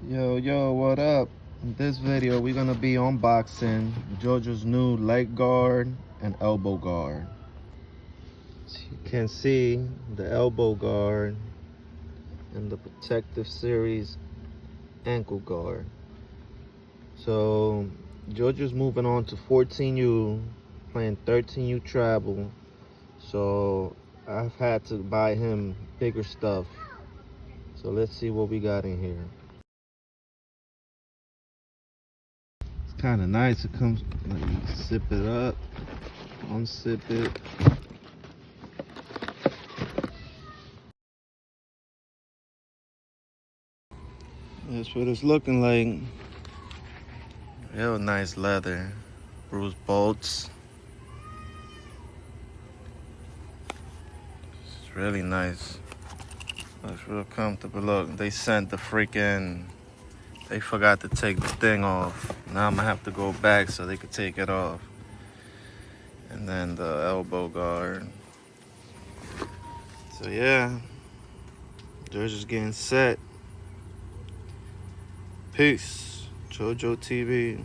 Yo, what up? In this video, we're gonna be unboxing JoJo's new leg guard and elbow guard. As you can see, the elbow guard and the Protective Series ankle guard. So, JoJo's moving on to 14U, playing 13U travel. So, I've had to buy him bigger stuff. So, let's see what we got in here. Kind of nice. It comes, like, you sip it up, unsip it. That's what it's looking like. Real nice leather, bruised bolts. It's really nice. Looks real comfortable. Look, they sent the freaking. They forgot to take the thing off. Now I'm gonna have to go back so they could take it off. And then the elbow guard. So yeah, they're just getting set. Peace. JoJo TV.